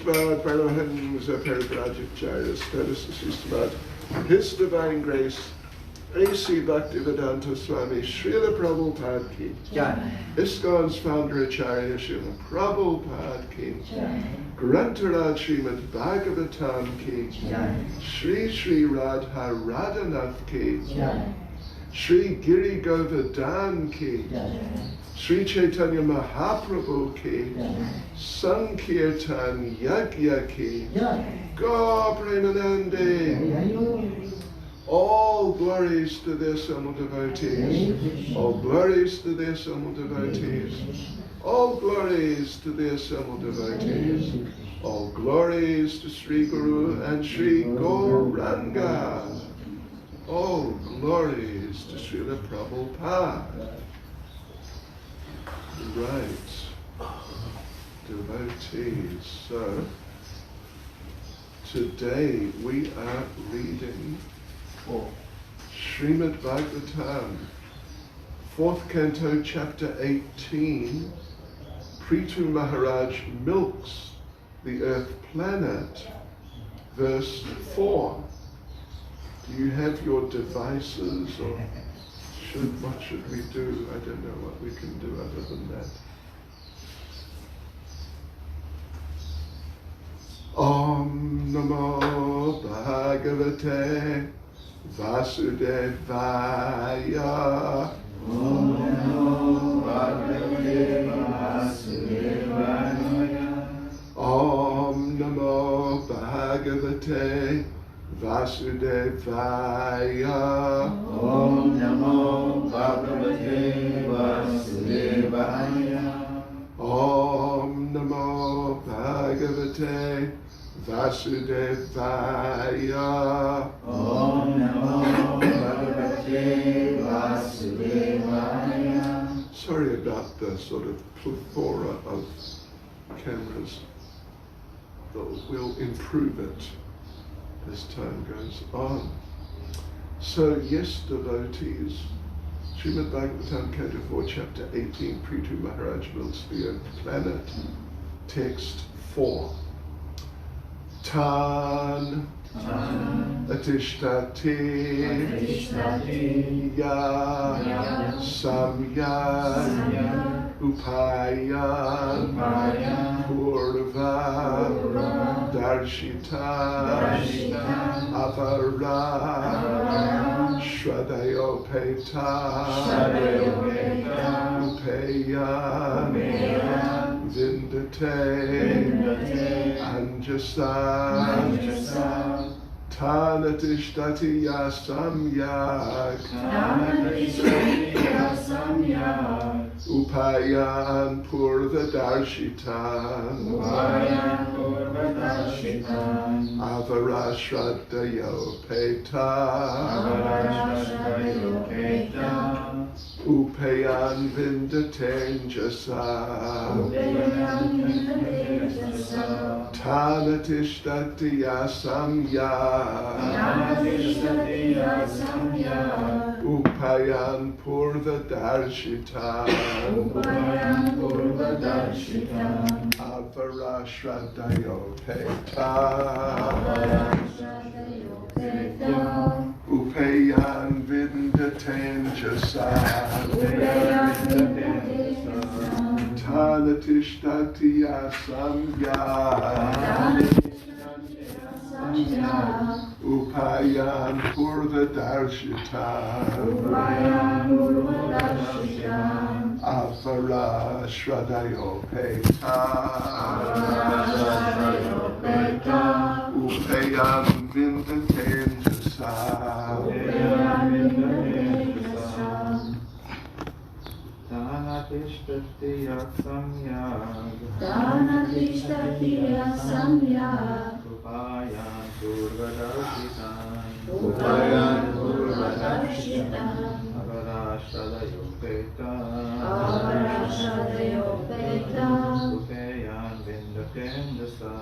Srimad Paramahamsa Parivrajacharya status of Srimad, His Divine Grace, A.C. Bhaktivedanta Swami, Srila Prabhupada ki, ISKCON's founder Acharya Srila Prabhupada ki, Grantaraj Srimad Bhagavatam ki, Sri Sri Radha Radhanath ki, Sri Giri Govardhan ki, Sri Caitanya Mahaprabhu ki, Sankirtan Yagya ki, Go Premanande. All glories to their Samal devotees. All glories to their Samal devotees. All glories to their Samal devotees. All glories to Sri Guru and Sri Gauranga. All glories to Srila Prabhupada. Right. Devotees. So, today we are reading Srimad Bhagavatam, 4th Canto, Chapter 18. Prithu Maharaj milks the earth planet, verse 4. Do you have your devices, or what should we do? I don't know what we can do other than that. Om Namo Bhagavate Vasudevaya. Om Namo Bhagavate Vasudevaya. Om Namo Bhagavate Vasudevaya. Om Namo Bhagavate Vasudevaya. Om Namo Bhagavate Vasudevaya. Om Namo Bhagavate Vasudevaya. Sorry about the sort of plethora of cameras. We'll improve it as time goes on. So yes, devotees, Srimad Bhagavatam, Canto 4, Chapter 18, Prithu Maharaj milks the earth planet. Text 4. Tan Atishtati Ya Samya Upayan Purva Darshita Avara Shradayopeta Upayan Vindate Anjasa Tanatishtati Yasamyak Upayan Purva Darshitan Avara Shradayopeta Upayan Vindatenjasa Tanatishtati Yasamya Upayan Purva Darshitan Avara Shradayopeta Upayan Vindatenjasa Tanatishtati Yasamya Upayan Purva Darshitan Avara Shradayopeta Upayan Vindatenjasa Tanatishtati Yasamya Upayan Purvadarshitan Avara Shradayopeta Upayan Vindatenjasa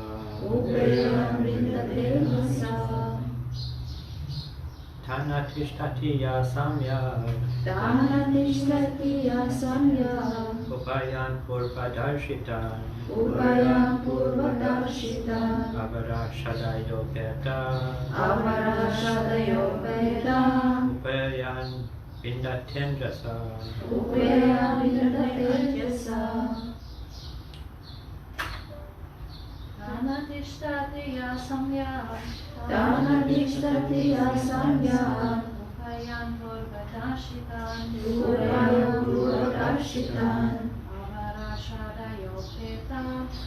Dhanathishtatiya samyak. Dhanathishtatiya samyak. Upayan purvadarshita. Upayan purvadarshita. Avarashadayopeta. Avarashadayopeta. Upayan vindatenjasa. Upayan vindatenjasa. Dhanathishtatiya samyak. Dhanathishtatiya samyak. Upayan purvadarshita. Upayan purvadarshita. Avarashadayopeta.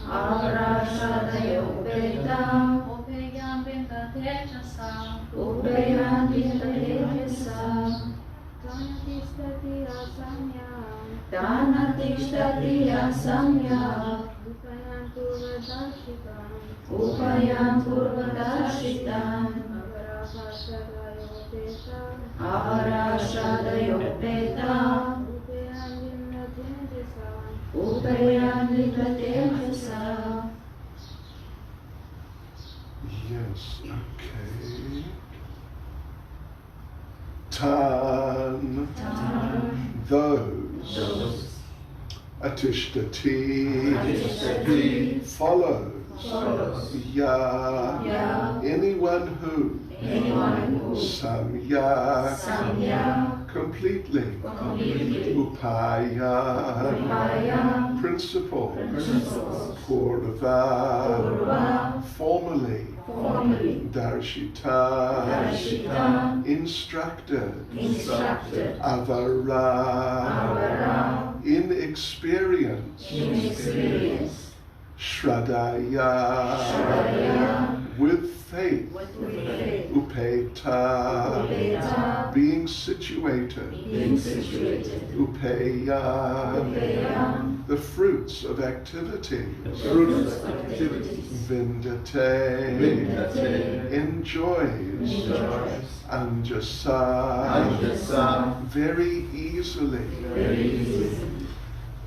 Avarashadayopeta. Upayan vindatenjasa. Upayan vindatenjasa. Dhanathishtatiya samyak. Dhanathishtatiya samyak. Upayan purvadarshita. Upayan purvadarshita. Avarashadayopeta. Avarashadayopeta. Upayan vindatenjasa. Upayan vindatenjasa. Yes, okay. Tan, those. Atishtati, follows. Ya, anyone who. Samyak, completely. Upaya, principle. Purva, formally. Darshita, instructed. Avara, in experience. Shradaya, with faith. Upeta, being situated. Upeya, the fruits of activity. Vindate, enjoys. Anjasa, very easily.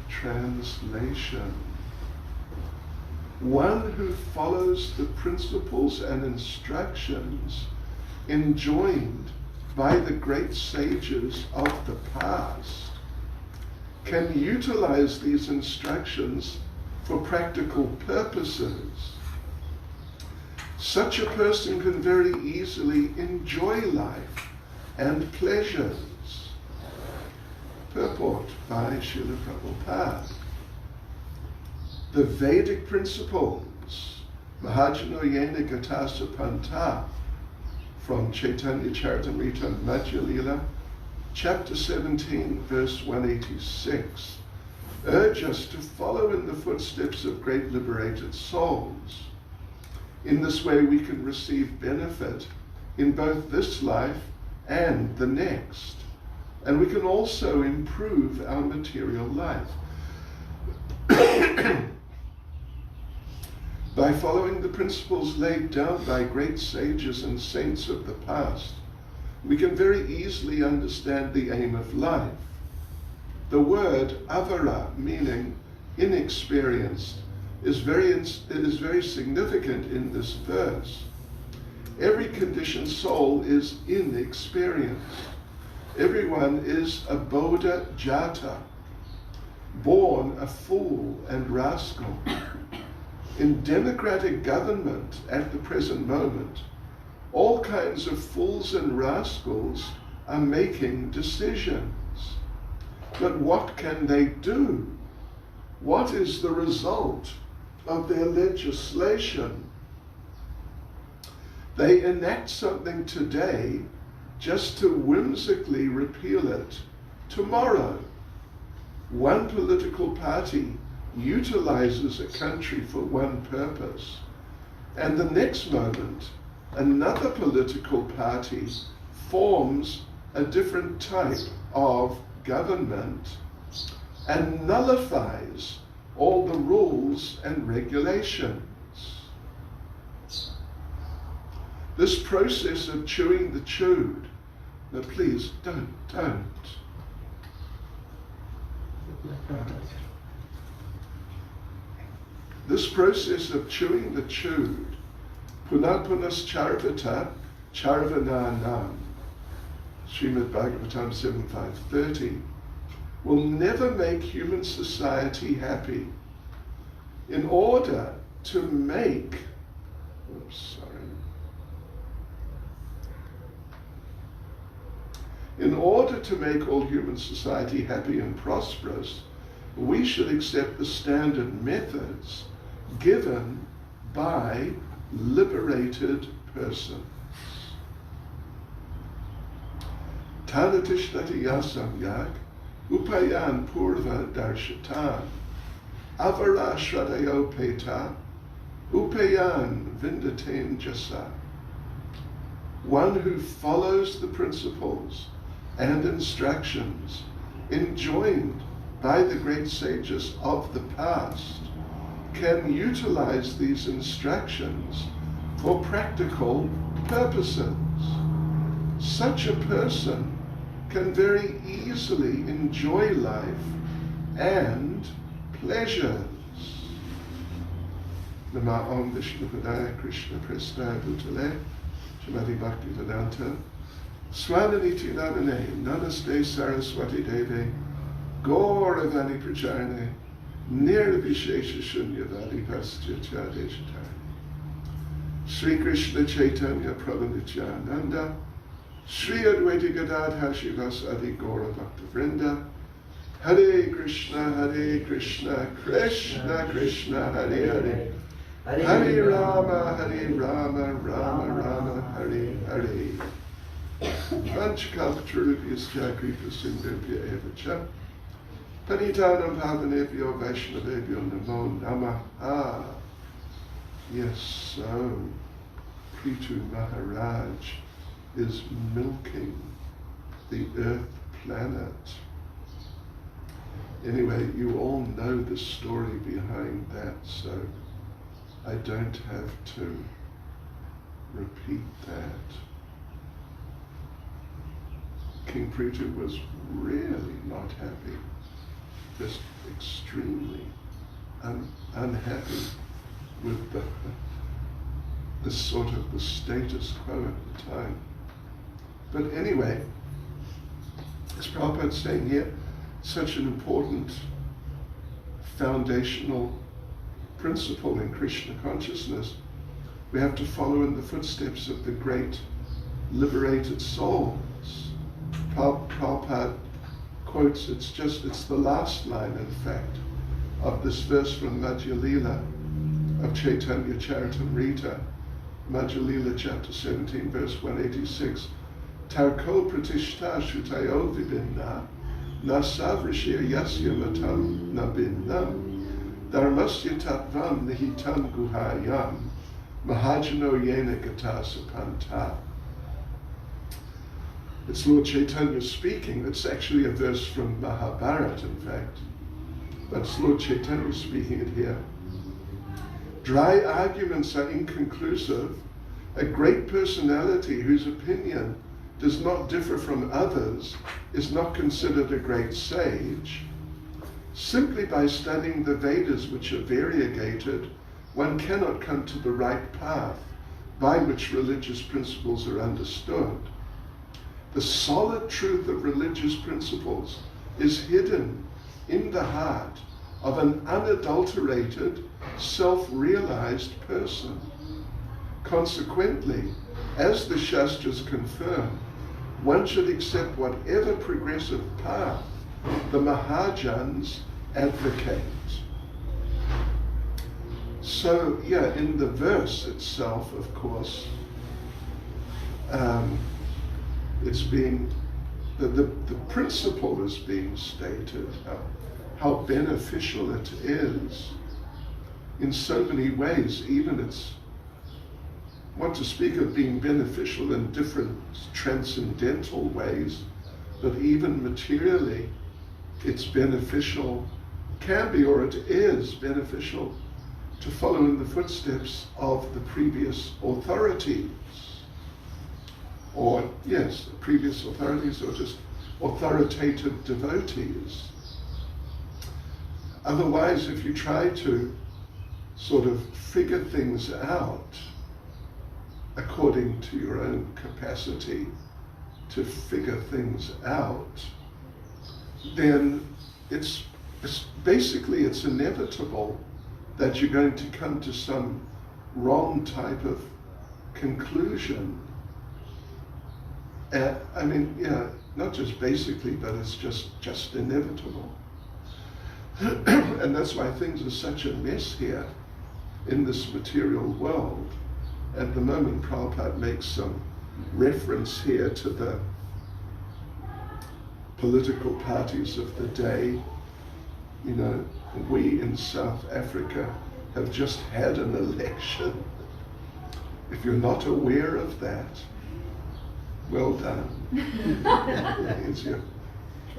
Translation. One who follows the principles and instructions enjoined by the great sages of the past can utilize these instructions for practical purposes. Such a person can very easily enjoy life and pleasures. Purport by Srila Prabhupada. The Vedic principles, Mahajano Yena Gatasa Panta, from Caitanya Charitamrita Madhya Lila, chapter 17, verse 186, urge us to follow in the footsteps of great liberated souls. In this way we can receive benefit in both this life and the next, and we can also improve our material life. By following the principles laid down by great sages and saints of the past, we can very easily understand the aim of life. The word avara, meaning inexperienced, is very significant in this verse. Every conditioned soul is inexperienced. Everyone is a bodha jata, born a fool and rascal. In democratic government at the present moment, all kinds of fools and rascals are making decisions. But what can they do? What is the result of their legislation? They enact something today just to whimsically repeal it tomorrow. One political party utilizes a country for one purpose, and the next moment another political party forms a different type of government and nullifies all the rules and regulations. This process of chewing the chewed, no, please don't. This process of chewing the chewed, punapunas charvata charvananam, Srimad Bhagavatam 7.5.30, will never make human society happy. In order to make, in order to make all human society happy and prosperous, we should accept the standard methods given by liberated persons. Tanatishtati yasamyak upayan purva darshatan avara shraddhayo peta upayan vindaten jasa. One who follows the principles and instructions enjoined by the great sages of the past can utilize these instructions for practical purposes. Such a person can very easily enjoy life and pleasures. Nama Om Vishnu Padaya Krishna Prestaya Bhutale Srimad Bhakti Vedanta Swami Niti Namane Namaste Saraswati Deve Gauravani Pracharane Nirvishesha Shunyavadi Pastya Chadeshatari Sri Krishna Chaitanya Prabhu Nityananda Sri Advaita Gadadhar Shivasadi Gaura Bhakta Vrinda Hare Krishna Krishna Krishna Hare Hare Hare Rama Rama Rama Hare Hare Vanchkalpatarubhyascha Kripa Sindhubhya Evacha Panitanam Bhavanebhyo Vaishnavebhyo Namo Namaha. Yes, so Prithu Maharaj is milking the earth planet. Anyway, you all know the story behind that, so I don't have to repeat that. King Prithu was really not happy, just extremely unhappy with the sort of the status quo at the time. But anyway, as Prabhupada is saying here, such an important foundational principle in Krishna consciousness, we have to follow in the footsteps of the great liberated souls. Prabhupada quotes, it's the last line, in fact, of this verse from Madhya Lila of Caitanya Charitamrita, Madhya Lila chapter 17, verse 186. Tarko pratishta shutayo vibinna nasavrishya yasya matam nabinnam dharmasya tattvam nihitam guhayam mahajano yena gata sapanta. It's Lord Chaitanya speaking. It's actually a verse from Mahabharata, in fact. But it's Lord Chaitanya speaking it here. Dry arguments are inconclusive. A great personality whose opinion does not differ from others is not considered a great sage. Simply by studying the Vedas, which are variegated, one cannot come to the right path by which religious principles are understood. The solid truth of religious principles is hidden in the heart of an unadulterated, self-realized person. Consequently, as the Shastras confirm, one should accept whatever progressive path the Mahajans advocate. So, in the verse itself, of course, it's being, the principle is being stated, how beneficial it is in so many ways. Even it's, what to speak of being beneficial in different transcendental ways, but even materially, it's beneficial, can be, or it is beneficial to follow in the footsteps of the previous authorities. Or, yes, previous authorities, or just authoritative devotees. Otherwise, if you try to sort of figure things out according to your own capacity, to figure things out, then it's basically it's inevitable that you're going to come to some wrong type of conclusion. I mean, yeah, not just basically, but it's just inevitable. And that's why things are such a mess here in this material world. At the moment, Prabhupada makes some reference here to the political parties of the day. You know, we in South Africa have just had an election. If you're not aware of that, well done. It means you're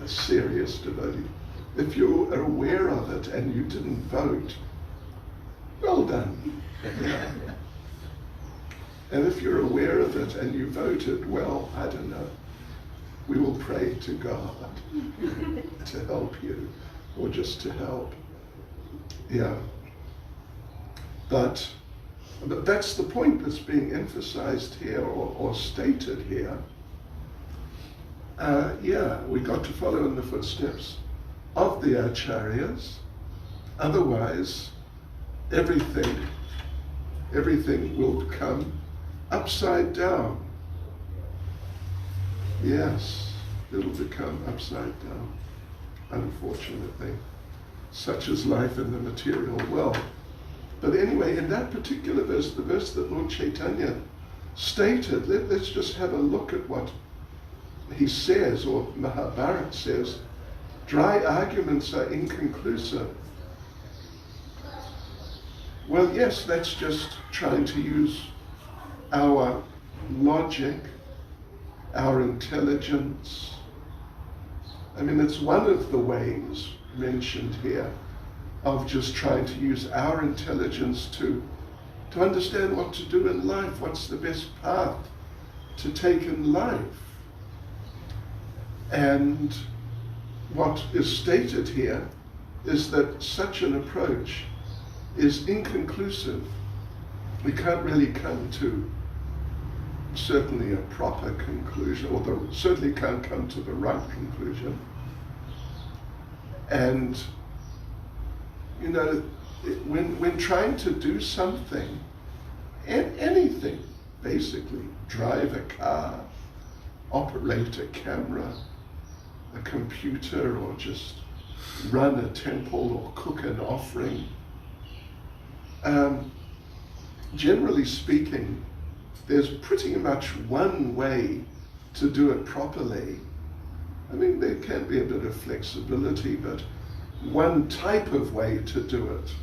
a serious devotee. If you are aware of it and you didn't vote, well done. Yeah. And if you're aware of it and you voted, well, I don't know, we will pray to God to help you, or just to help. Yeah. But that's the point that's being emphasized here or stated here. Yeah, we got to follow in the footsteps of the Acharyas. Otherwise, everything will come upside down. Yes, it'll become upside down, unfortunately. Such is life in the material world. But anyway, in that particular verse, the verse that Lord Caitanya stated, let's just have a look at what he says, or Mahabharata says. Dry arguments are inconclusive. Well, yes, that's just trying to use our logic, our intelligence. I mean, it's one of the ways mentioned here of just trying to use our intelligence to understand what to do in life, what's the best path to take in life. And what is stated here is that such an approach is inconclusive. We can't really come to certainly a proper conclusion, or certainly can't come to the right conclusion. And you know, when trying to do something, anything, basically, drive a car, operate a camera, a computer, or just run a temple or cook an offering, generally speaking, there's pretty much one way to do it properly. I mean, there can be a bit of flexibility, but one type of way to do it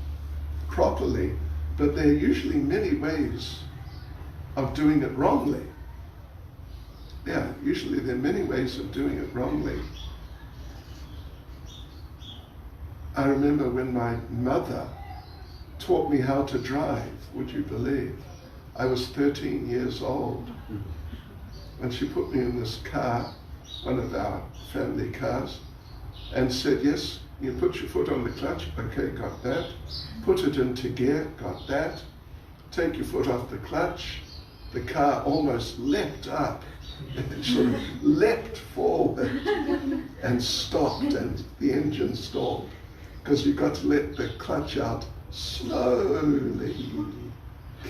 properly, but there are usually many ways of doing it wrongly. Yeah, usually there are many ways of doing it wrongly. I remember when my mother taught me how to drive, would you believe? I was 13 years old, and she put me in this car, one of our family cars, and said, yes, you put your foot on the clutch, okay, got that. Put it into gear, got that. Take your foot off the clutch. The car almost leapt up. It sort of leapt forward and stopped, and the engine stalled. Because you've got to let the clutch out slowly,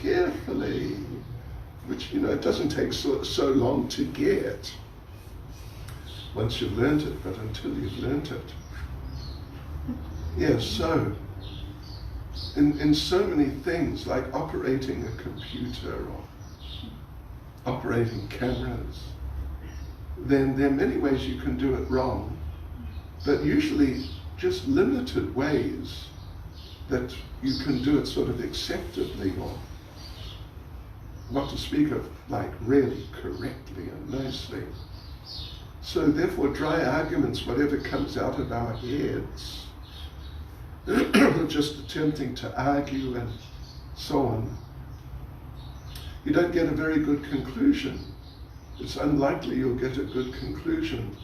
carefully, which, you know, it doesn't take so long to get once you've learned it, but until you've learned it. Yes, so in so many things, like operating a computer or operating cameras, then there are many ways you can do it wrong, but usually just limited ways that you can do it sort of acceptably, or not to speak of like really correctly and nicely. So therefore, dry arguments, whatever comes out of our heads, just attempting to argue and so on, you don't get a very good conclusion. It's unlikely you'll get a good conclusion.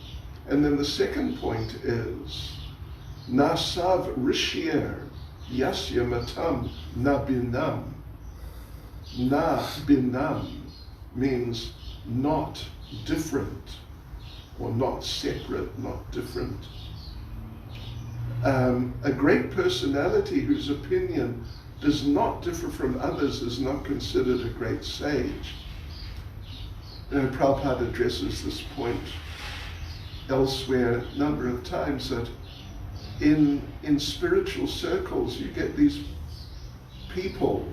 And then the second point is, nasav rishyer yasya matam na binam. Na binam means not different, or not separate, not different. A great personality whose opinion does not differ from others is not considered a great sage. Prabhupada addresses this point elsewhere a number of times, that in spiritual circles you get these people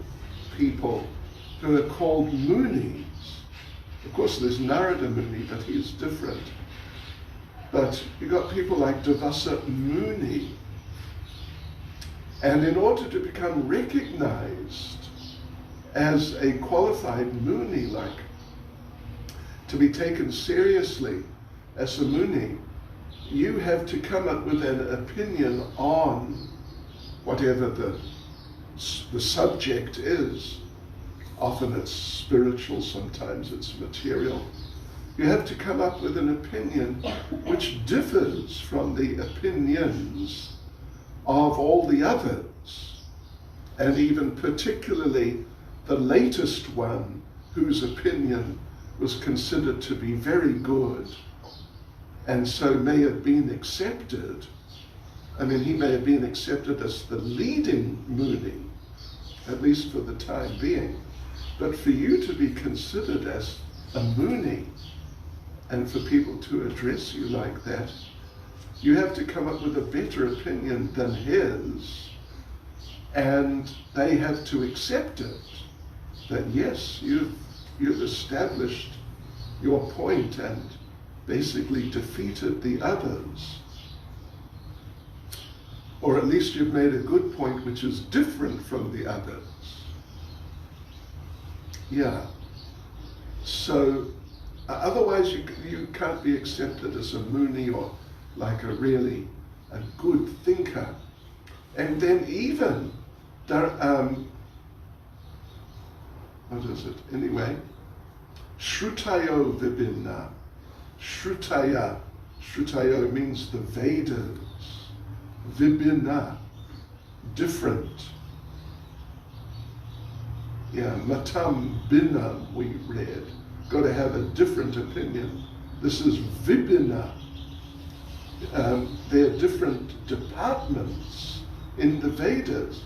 who are called munis. Of course there's Narada Muni, but he's different. But you got people like Devasa Muni. And in order to become recognized as a qualified Muni, like to be taken seriously as a Muni, you have to come up with an opinion on whatever the subject is. Often it's spiritual, sometimes it's material. You have to come up with an opinion which differs from the opinions of all the others, and even particularly the latest one whose opinion was considered to be very good, and so may have been accepted. I mean, he may have been accepted as the leading Muni, at least for the time being. But for you to be considered as a Muni, and for people to address you like that, you have to come up with a better opinion than his, and they have to accept it, that yes, you've established your point and basically defeated the others. Or at least you've made a good point which is different from the others. Yeah. So otherwise you can't be accepted as a Muni or like a good thinker. And then even, what is it? Anyway, Shrutayo Vibhinna. Shrutayo means the Vedas. Vibhinna, different. Yeah, Matam Binam we read. Got to have a different opinion. This is Vibhinna. There are different departments in the Vedas.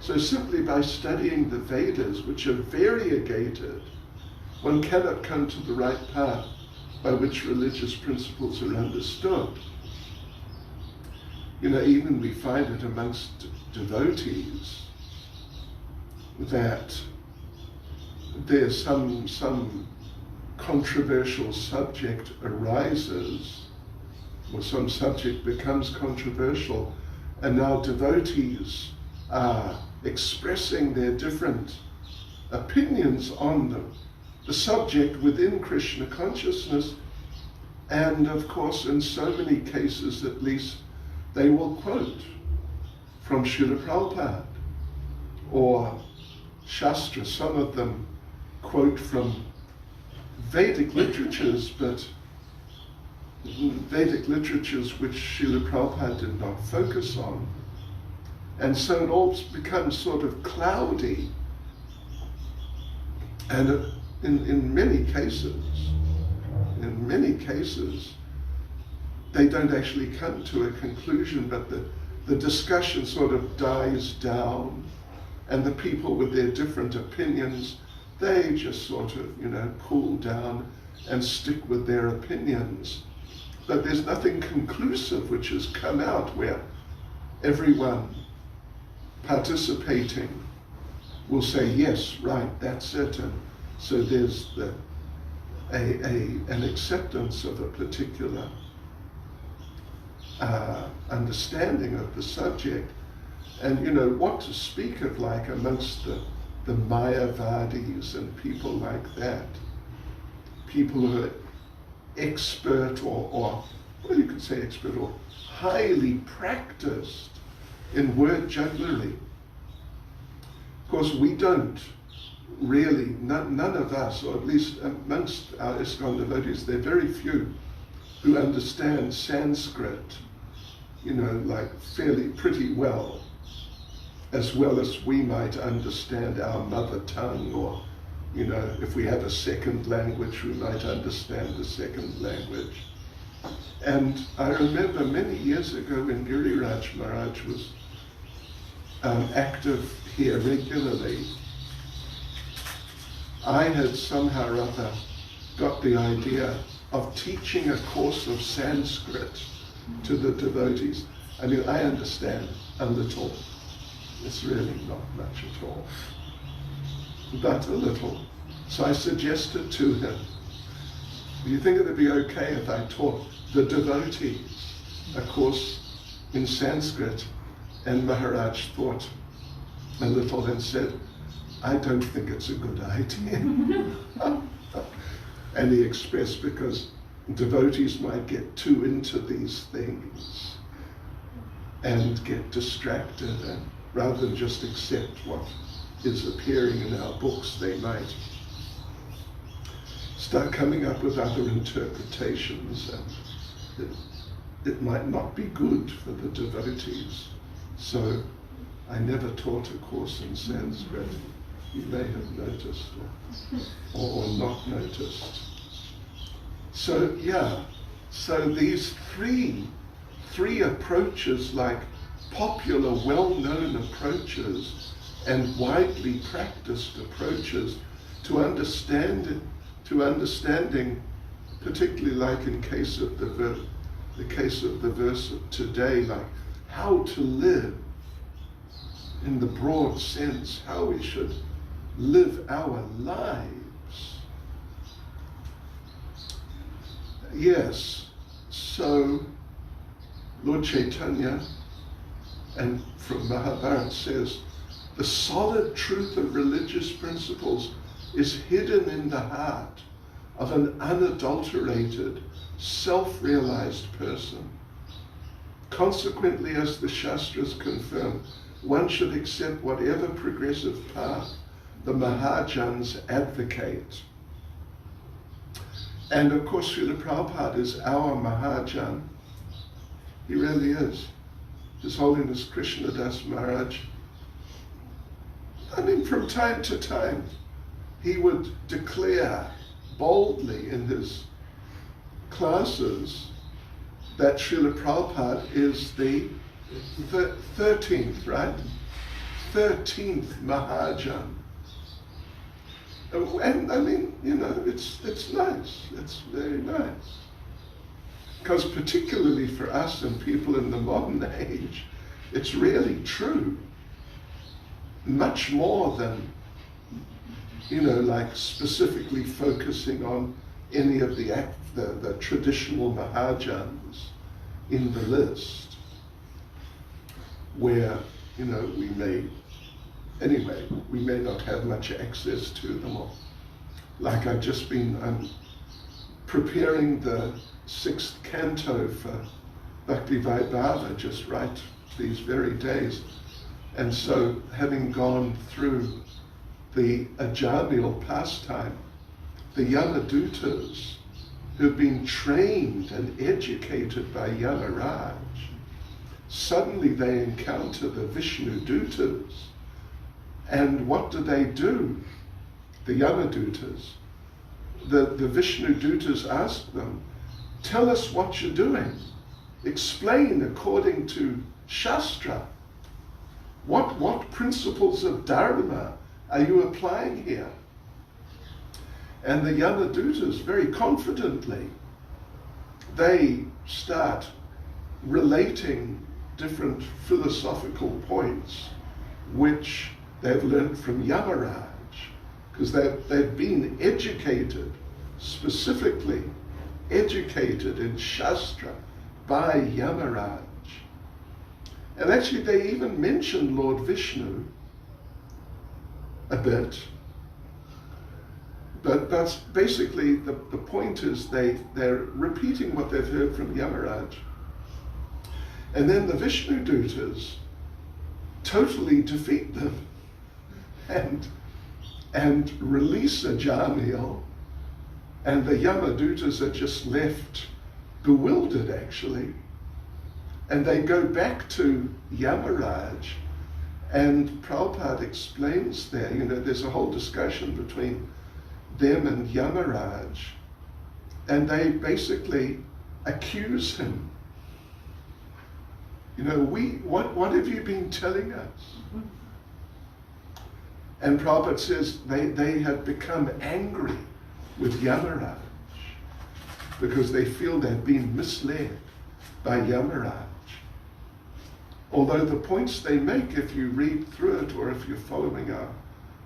So simply by studying the Vedas, which are variegated, one cannot come to the right path by which religious principles are understood. You know, even we find it amongst devotees that there's some controversial subject arises, or some subject becomes controversial, and now devotees are expressing their different opinions on the subject within Krishna consciousness. And of course, in so many cases at least, they will quote from Srila Prabhupada or Shastra. Some of them quote from Vedic literatures, but Vedic literatures which Srila Prabhupada did not focus on. And so it all becomes sort of cloudy. And in many cases, they don't actually come to a conclusion, but the discussion sort of dies down, and the people with their different opinions, they just sort of, cool down and stick with their opinions. But there's nothing conclusive which has come out where everyone participating will say, yes, right, that's it. And so there's an acceptance of a particular understanding of the subject. And what to speak of like amongst the Mayavadis and people like that, people who are expert or well, you could say expert or highly practiced in word jugglery. Of course, we don't really, none of us, or at least amongst our ISKCON devotees, there are very few who understand Sanskrit, like fairly pretty well as we might understand our mother tongue You know, if we had a second language, we might understand the second language. And I remember many years ago when Giriraj Maharaj was active here regularly, I had somehow or other got the idea of teaching a course of Sanskrit to the devotees. I mean, I understand a little. It's really not much at all, but a little. So I suggested to him, do you think it would be okay if I taught the devotees a course in Sanskrit? And Maharaj thought a little and said, I don't think it's a good idea. And he expressed, because devotees might get too into these things and get distracted, and rather than just accept what is appearing in our books, they might start coming up with other interpretations, and it might not be good for the devotees. So I never taught a course in Sanskrit. You may have noticed or not noticed. So yeah, so these three approaches, like popular, well-known approaches and widely practiced approaches to understanding, particularly like in case of the case of the verse of today, like how to live in the broad sense, how we should live our lives. Yes, so Lord Caitanya, and from Mahabharata, says, the solid truth of religious principles is hidden in the heart of an unadulterated, self-realized person. Consequently, as the Shastras confirm, one should accept whatever progressive path the Mahajans advocate. And of course, Srila Prabhupada is our Mahajan. He really is. His Holiness Krishnadas Maharaj. I mean, from time to time, he would declare boldly in his classes that Srila Prabhupada is the 13th, right? 13th Mahajan. And I mean, you know, it's nice. It's very nice. Because particularly for us and people in the modern age, it's really true. Much more than, you know, like specifically focusing on any of the traditional Mahajans in the list, where, you know, we may not have much access to them all. Like I've just been preparing the 6th canto for Bhakti Vaibhava just right these very days. And so having gone through the Ajamil pastime, the Yamadutas who've been trained and educated by Yamaraj, suddenly they encounter the Vishnu Dutas. And what do? The Yamadutas. The Vishnu Dutas ask them, tell us what you're doing. Explain according to Shastra. What principles of Dharma are you applying here? And the Yamadutas, very confidently, they start relating different philosophical points which they've learned from Yamaraj, because they've been educated, specifically educated in Shastra by Yamaraj. And actually they even mention Lord Vishnu a bit. But that's basically, the point is they're repeating what they've heard from Yamaraj. And then the Vishnu Dutas totally defeat them and release Ajamil, and the Yamadutas are just left bewildered, actually. And they go back to Yamaraj, and Prabhupada explains there, you know, there's a whole discussion between them and Yamaraj, and they basically accuse him. You know, what have you been telling us? And Prabhupada says they have become angry with Yamaraj because they feel they've been misled by Yamaraj. Although the points they make, if you read through it, or if you're following our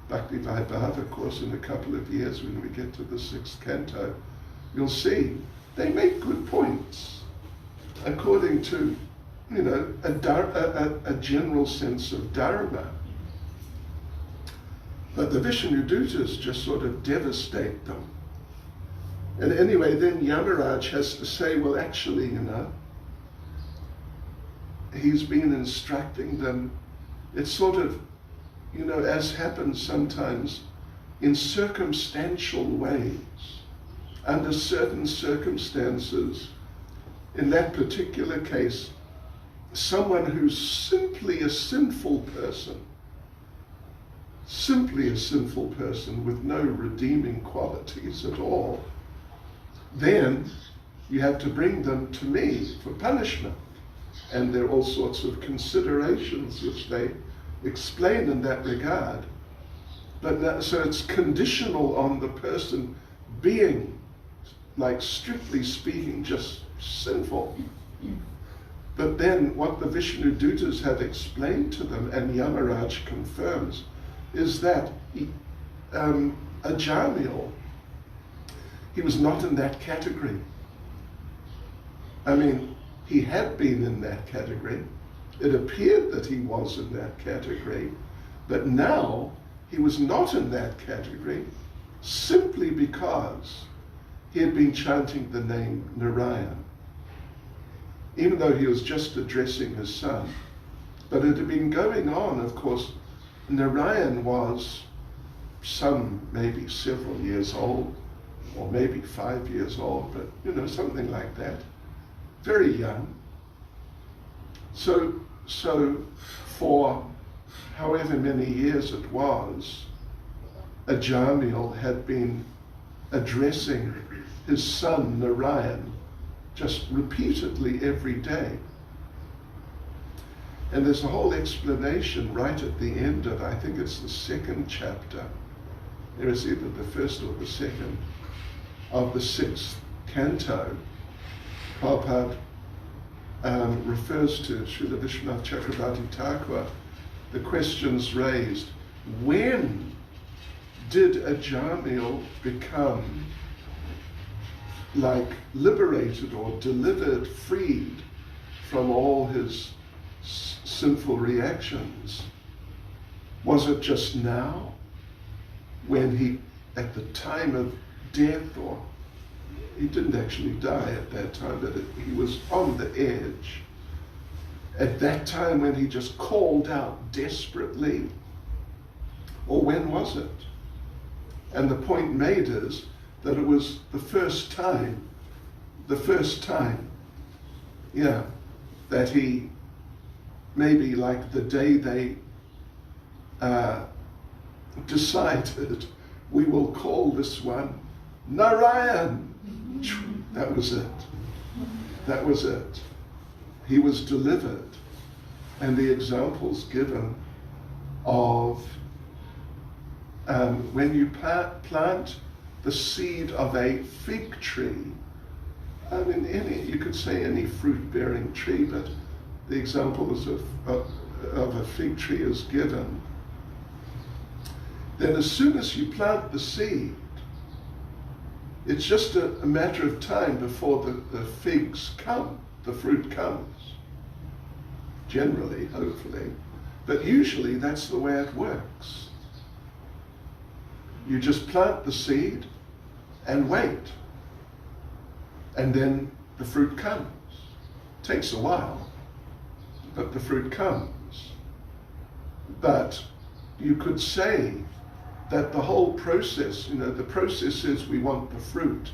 Bhakti Vaibhava course in a couple of years when we get to the 6th canto, you'll see they make good points according to, you know, a general sense of dharma. But the Vishnudutas just sort of devastate them. And anyway, then Yamaraj has to say, well, actually, you know, he's been instructing them. It's sort of, you know, as happens sometimes in circumstantial ways, under certain circumstances. In that particular case, someone who's simply a sinful person with no redeeming qualities at all, then you have to bring them to me for punishment. And there are all sorts of considerations which they explain in that regard. But so it's conditional on the person being, like strictly speaking, just sinful. But then what the Vishnudutas have explained to them, and Yamaraj confirms, is that Ajamil, he was not in that category. I mean, he had been in that category. It appeared that he was in that category, but now he was not in that category simply because he had been chanting the name Narayan, even though he was just addressing his son. But it had been going on, of course. Narayan was maybe several years old, or maybe 5 years old, but you know, something like that. Very young. So for however many years it was, Ajamil had been addressing his son Narayan just repeatedly every day. And there's a whole explanation right at the end of, I think it's the 2nd chapter, there is either the 1st or the 2nd, of the 6th canto. Prabhupada refers to Srila Vishwanath Chakravarti Thakur, the questions raised, when did Ajamil become like liberated or delivered, freed from all his sinful reactions? Was it just now, when he, at the time of death, or he didn't actually die at that time, but he was on the edge. At that time when he just called out desperately, or when was it? And the point made is that it was the first time, that he, maybe like the day they decided, we will call this one Narayan. That was it. He was delivered. And the examples given of when you plant the seed of a fig tree, I mean, you could say any fruit-bearing tree, but the examples of a fig tree is given. Then as soon as you plant the seed, it's just a matter of time before the figs come, the fruit comes. Generally, hopefully. But usually that's the way it works. You just plant the seed and wait. And then the fruit comes. Takes a while, but the fruit comes. But you could say that the whole process, the process is we want the fruit,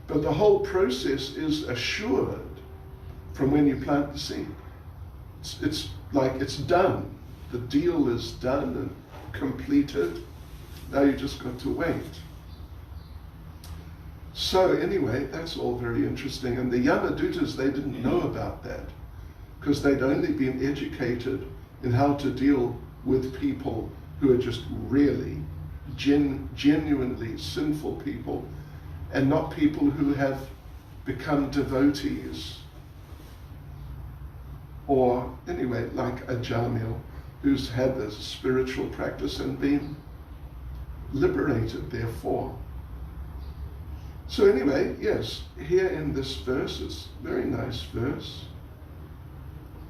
but the whole process is assured from when you plant the seed. It's like it's done. The deal is done and completed. Now you just got to wait. So anyway, that's all very interesting. And the Yamadutas, they didn't know about that because they'd only been educated in how to deal with people who are just really genuinely sinful people, and not people who have become devotees. Or anyway, like a Jamil who's had this spiritual practice and been liberated therefore. So anyway, yes, here in this verse, it's a very nice verse,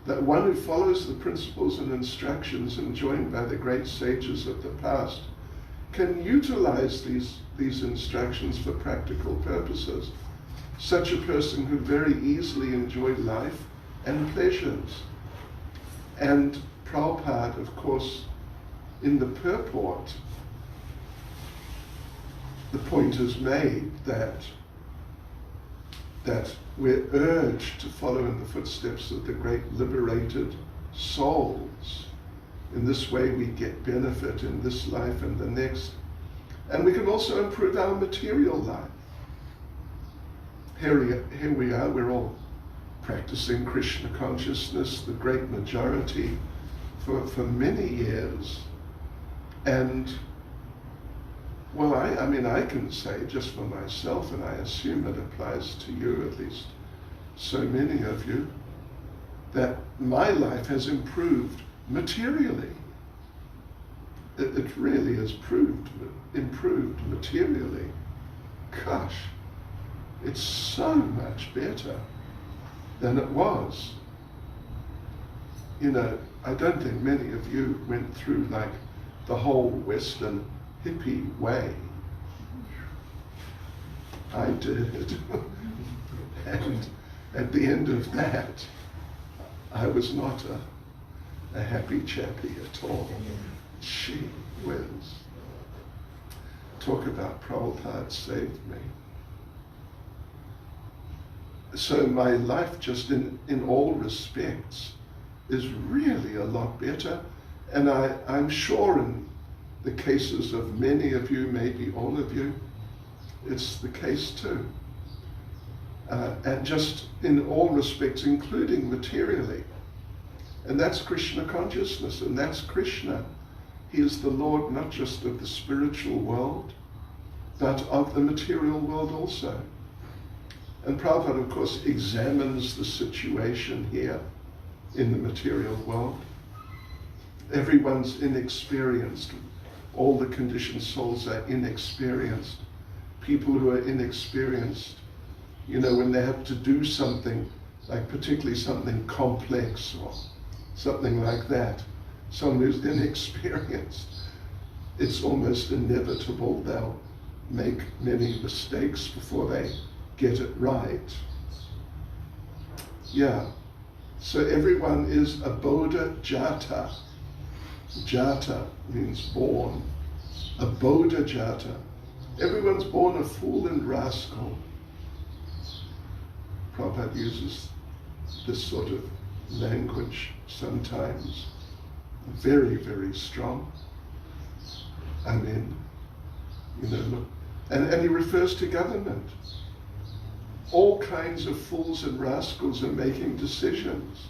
that one who follows the principles and instructions enjoined by the great sages of the past can utilize these instructions for practical purposes. Such a person who very easily enjoyed life and pleasures. And Prabhupada, of course, in the purport, the point is made that we're urged to follow in the footsteps of the great liberated souls. In this way we get benefit in this life and the next. And we can also improve our material life. Here we are, we're all practicing Krishna consciousness, the great majority, for many years. And well, I mean, I can say just for myself, and I assume it applies to you, at least so many of you, that my life has improved materially. It really has improved materially. Gosh, it's so much better than it was. You know, I don't think many of you went through like the whole Western hippie way. I did. And at the end of that, I was not a happy chappy at all. Gee whiz. Talk about Prabhupada saved me. So my life just in all respects is really a lot better. And I'm sure in the cases of many of you, maybe all of you, it's the case too. And just in all respects, including materially. And that's Krishna consciousness, and that's Krishna. He is the Lord not just of the spiritual world, but of the material world also. And Prabhupada, of course, examines the situation here in the material world. Everyone's inexperienced. All the conditioned souls are inexperienced. People who are inexperienced, you know, when they have to do something, like particularly something complex or something like that, someone who's inexperienced, it's almost inevitable they'll make many mistakes before they get it right. Yeah. So everyone is a Bodha Jata. Jata means born. A Bodha Jata. Everyone's born a fool and rascal. Prabhupada uses this sort of language sometimes. Very, very strong. I mean, you know, look. And he refers to government. All kinds of fools and rascals are making decisions.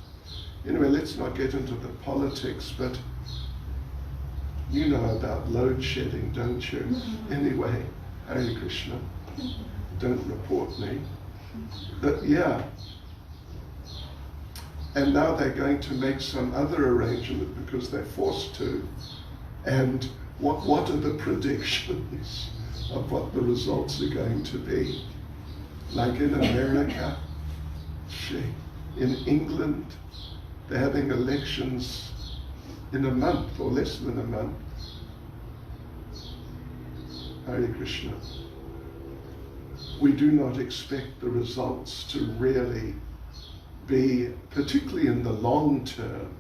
Anyway, let's not get into the politics, but you know about load shedding, don't you? Anyway, Hare Krishna. Don't report me. But yeah. And now they're going to make some other arrangement because they're forced to. And what are the predictions of what the results are going to be? Like in America, in England, they're having elections in a month or less than a month. Hare Krishna. We do not expect the results to really be, particularly in the long term,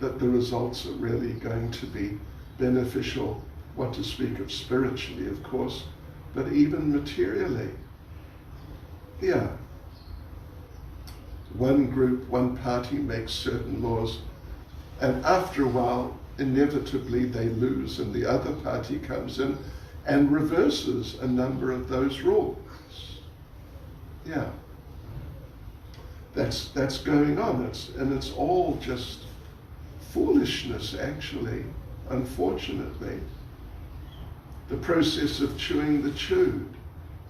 that the results are really going to be beneficial, what to speak of spiritually, of course, but even materially. Yeah. One group, one party makes certain laws, and after a while, inevitably they lose, and the other party comes in and reverses a number of those rules. Yeah. That's going on. It's all just foolishness, actually, unfortunately. The process of chewing the chewed.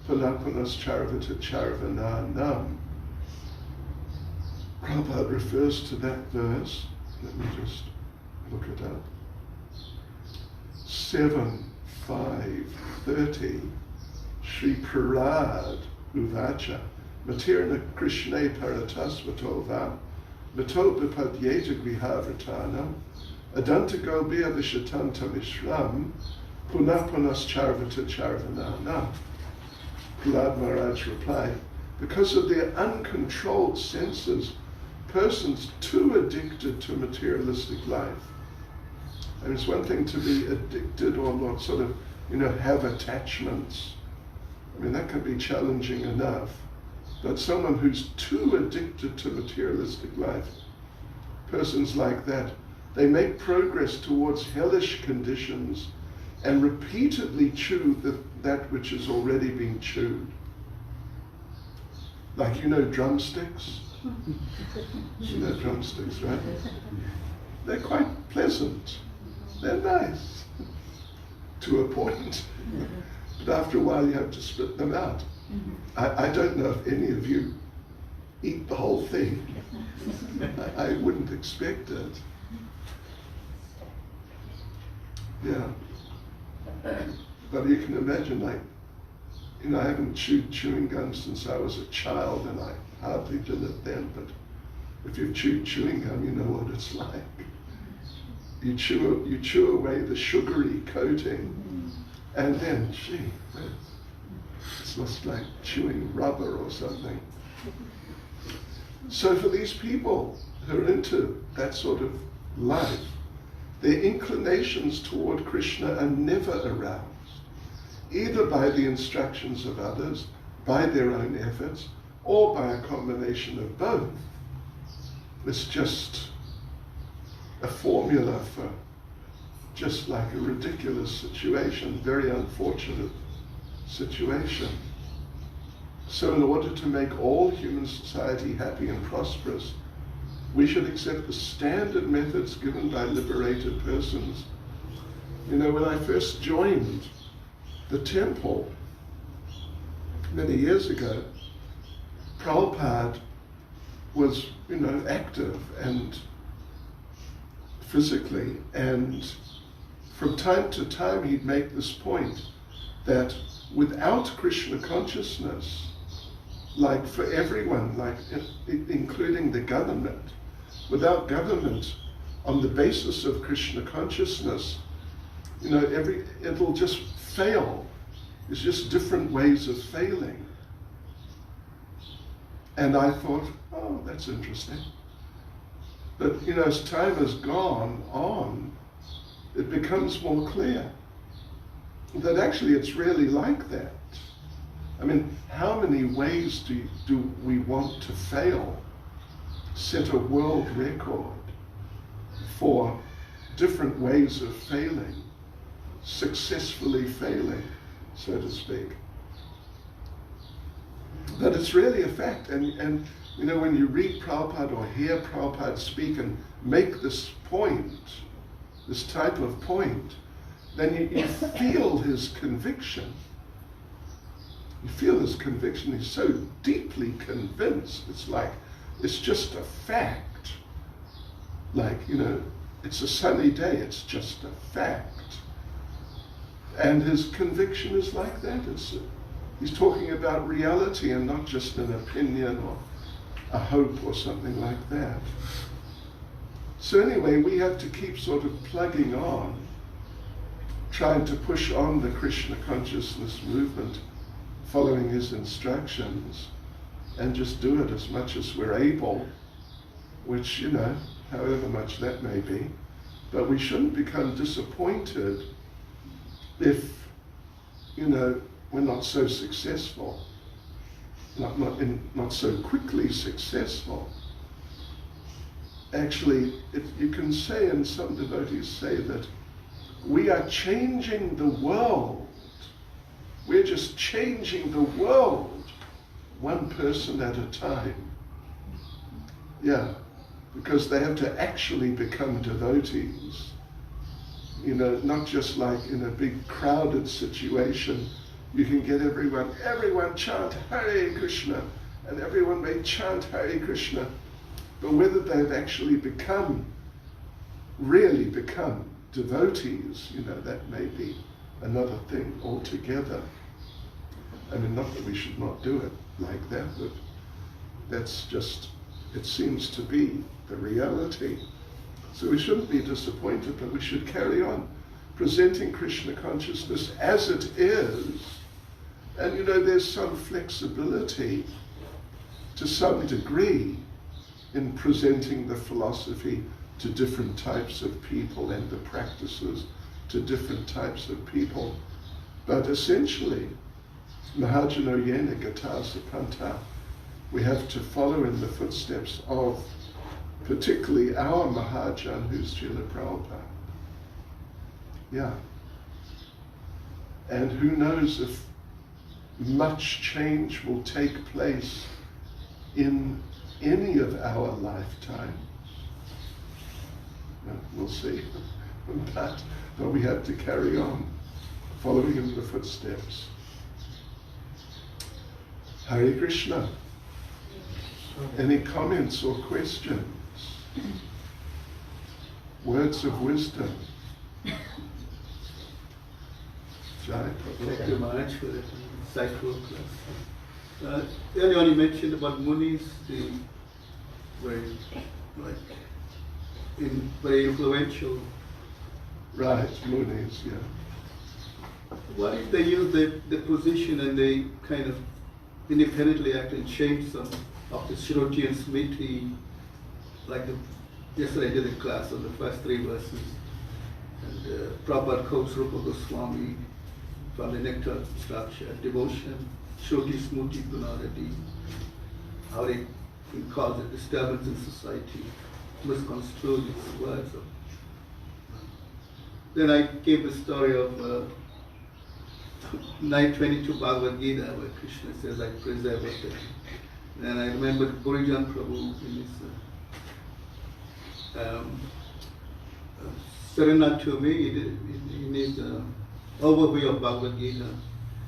Panapanas charavata charavananam. Prabhupada refers to that verse. Let me just look it up. 7.5.30. Sri Prarad Uvacha. Matirna Krishna Paratasvatova. Matopapadyeta Grihavratana. Adanta Gobir Vishatanta Mishram. Punapanas Charvata Charvanana. Prahlad Maharaj replied, because of their uncontrolled senses, persons too addicted to materialistic life. And it's one thing to be addicted or not sort of, have attachments. I mean, that can be challenging enough. But someone who's too addicted to materialistic life, persons like that, they make progress towards hellish conditions and repeatedly chew that which has already been chewed. Like, drumsticks? Drumsticks, right? They're quite pleasant. They're nice to a point. But after a while you have to spit them out. I don't know if any of you eat the whole thing. I wouldn't expect it. Yeah. But you can imagine, I haven't chewed chewing gum since I was a child, and I hardly did it then, but if you've chewed chewing gum, you know what it's like. You chew away the sugary coating, and then, it's just like chewing rubber or something. So for these people who are into that sort of life, their inclinations toward Krishna are never aroused, either by the instructions of others, by their own efforts, or by a combination of both. It's just a formula for just like a ridiculous situation, very unfortunate situation. So in order to make all human society happy and prosperous, we should accept the standard methods given by liberated persons. When I first joined the temple many years ago, Prabhupada was, active and physically, and from time to time he'd make this point that without Krishna consciousness, like for everyone, like including the government, without government on the basis of Krishna consciousness, it'll just fail. It's just different ways of failing. And I thought, oh, that's interesting. But, as time has gone on, it becomes more clear that actually it's really like that. I mean, how many ways do we want to fail? Set a world record for different ways of failing, successfully failing, so to speak. But it's really a fact, and when you read Prabhupada or hear Prabhupada speak and make this point, this type of point, then you feel his conviction. You feel his conviction. He's so deeply convinced. It's just a fact. It's a sunny day. It's just a fact. And his conviction is like that. He's talking about reality and not just an opinion or a hope or something like that. So anyway, we have to keep sort of plugging on, trying to push on the Krishna consciousness movement, following his instructions, and just do it as much as we're able, which, however much that may be. But we shouldn't become disappointed if, we're not so successful, not so quickly successful. Actually, you can say, and some devotees say, that we are changing the world. We're just changing the world one person at a time. Yeah, because they have to actually become devotees. You know, not just like in a big crowded situation, you can get everyone chant Hare Krishna, and everyone may chant Hare Krishna, but whether they've actually really become devotees, you know, that may be another thing altogether. I mean, not that we should not do it like that, but that's just, it seems to be the reality. So we shouldn't be disappointed, but we should carry on presenting Krishna consciousness as it is. And you know, there's some flexibility to some degree in presenting the philosophy to different types of people and the practices to different types of people. But essentially, Mahajano Yena Gata Sapanta, we have to follow in the footsteps of particularly our Mahajan, who's Srila Prabhupada. Yeah. And who knows if much change will take place in any of our lifetimes. We'll see. But we have to carry on, following in the footsteps. Hare Krishna. Any comments or questions? Words of wisdom. Jai Thank you, Maharaj, for the insightful class. Earlier on you mentioned about Munis, the very influential. Right, Munis, yeah. What if they use the position and they kind of independently act and change some of the Shruti and Smriti, like yesterday I did a class on the first 3 verses, and Prabhupada quotes Rupa Goswami from the Nectar structure, devotion, Shruti, Smriti, Punarati, how they can cause a disturbance in society, misconstrue these words. Then I gave the story of 922 Bhagavad Gita, where Krishna says, I preserve it. And I remembered Purijan Prabhu in his Serenade to me, in his overview of Bhagavad Gita,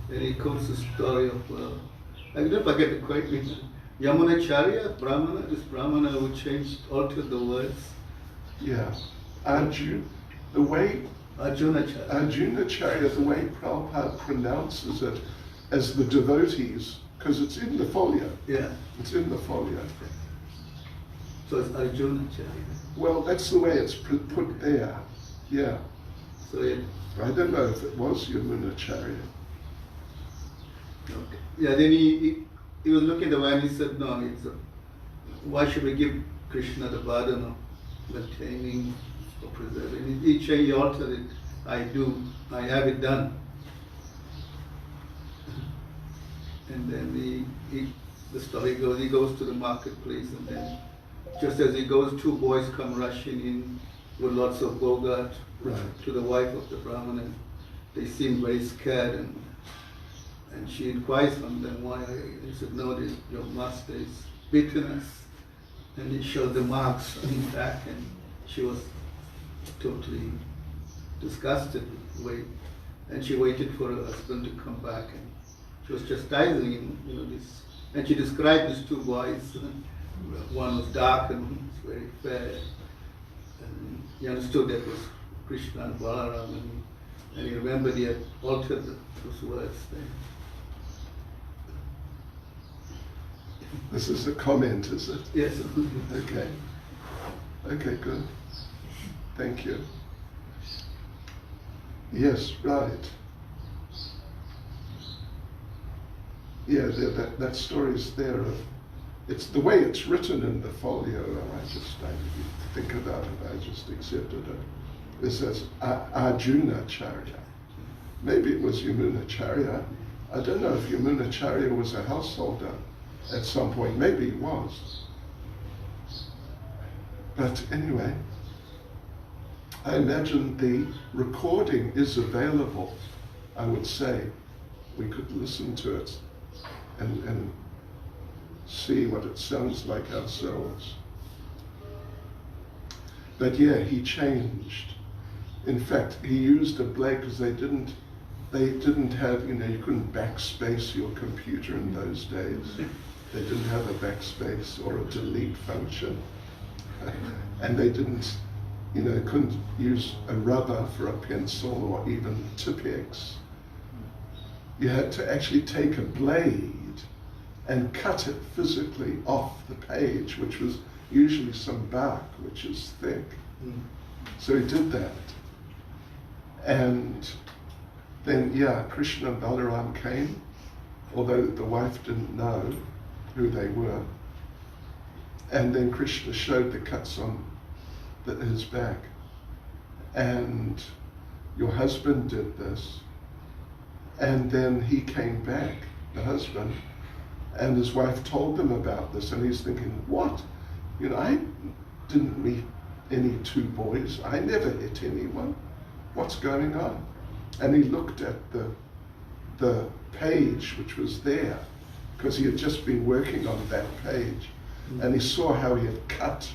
and he quotes the story of, I don't forget the quite name, Yamunacharya, Brahmana, this Brahmana who altered the words. Yeah. Arjuna, the way Arjunacharya, the way Prabhupada pronounces it as the devotees, because it's in the folio. Yeah. It's in the folio. So it's Arjunacharya. Well, that's the way it's put there. Yeah. So it, I don't know if it was Yamunacharya. okay. Yeah, then he was looking at the way and he said, no, why should we give Krishna the burden of maintaining or preserving? He altered it. I have it done. And then the story goes, he goes to the marketplace, and then just as he goes, 2 boys come rushing in with lots of bogart to the wife of the Brahmana. They seem very scared, and she inquires from them why. He said, no, your master is beaten us. And he showed the marks on his back, and she was totally disgusted with the way. And she waited for her husband to come back, and she was chastising him, this. And she described these 2 boys. One was dark and one was very fair. And he understood that was Krishna and Balaram, and he remembered he had altered those words there. This is a comment, is it? Yes. Okay. Okay, good. Thank you. Yes, right. Yeah, that story's there. It's the way it's written in the folio. I didn't think about it. I just accepted it. It says Arjunacharya. Maybe it was Yamunacharya. I don't know if Yamunacharya was a householder at some point. Maybe he was. But anyway, I imagine the recording is available, I would say. We could listen to it and see what it sounds like ourselves. But yeah, he changed. In fact, he used a blade because they didn't have, you couldn't backspace your computer in those days. They didn't have a backspace or a delete function. And they didn't, couldn't use a rubber for a pencil or even Tipex. You had to actually take a blade and cut it physically off the page, which was usually some bark, which is thick. So he did that. And then, Krishna and Balaram came, although the wife didn't know who they were. And then Krishna showed the cuts on his back. And your husband did this. And then he came back, the husband, and his wife told them about this. And he's thinking, what? I didn't meet any two boys. I never hit anyone. What's going on? And he looked at the page which was there, because he had just been working on that page. And he saw how he had cut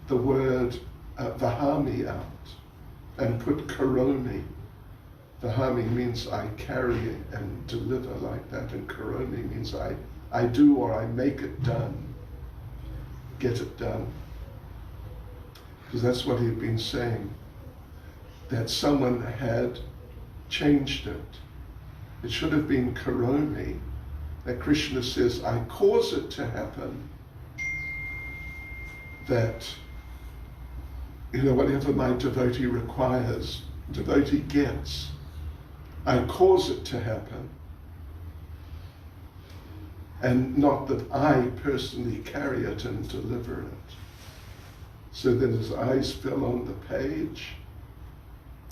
the word Vahami out and put Karomi. Vahami means I carry and deliver like that, and Karomi means I do or I make it done, get it done. Because that's what he had been saying, that someone had changed it. It should have been Karomi, that Krishna says, I cause it to happen. That, whatever my devotee requires, devotee gets. I cause it to happen. And not that I personally carry it and deliver it. So then his eyes fell on the page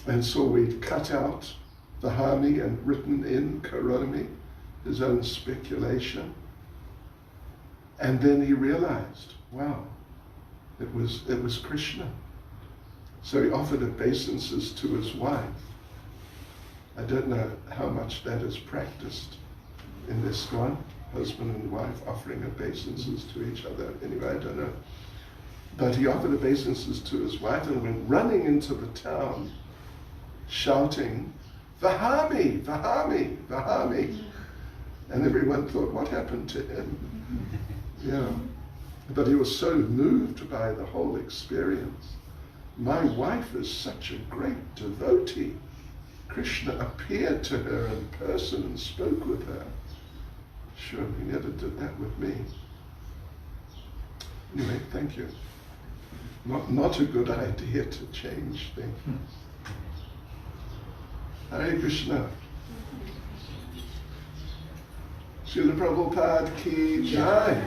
and saw we'd cut out the Vahami and written in Karomi, his own speculation. And then he realized, wow, it was Krishna. So he offered obeisances to his wife. I don't know how much that is practiced in ISKCON, husband and wife offering obeisances to each other. Anyway, I don't know. But he offered obeisances to his wife and went running into the town, shouting, Vahami, Vahami, Vahami. And everyone thought, what happened to him? Yeah. But he was so moved by the whole experience. My wife is such a great devotee. Krishna appeared to her in person and spoke with her. Sure, he never did that with me. Anyway, thank you. Not a good idea to change things. Hare Krishna. Srila Prabhupada ki jai.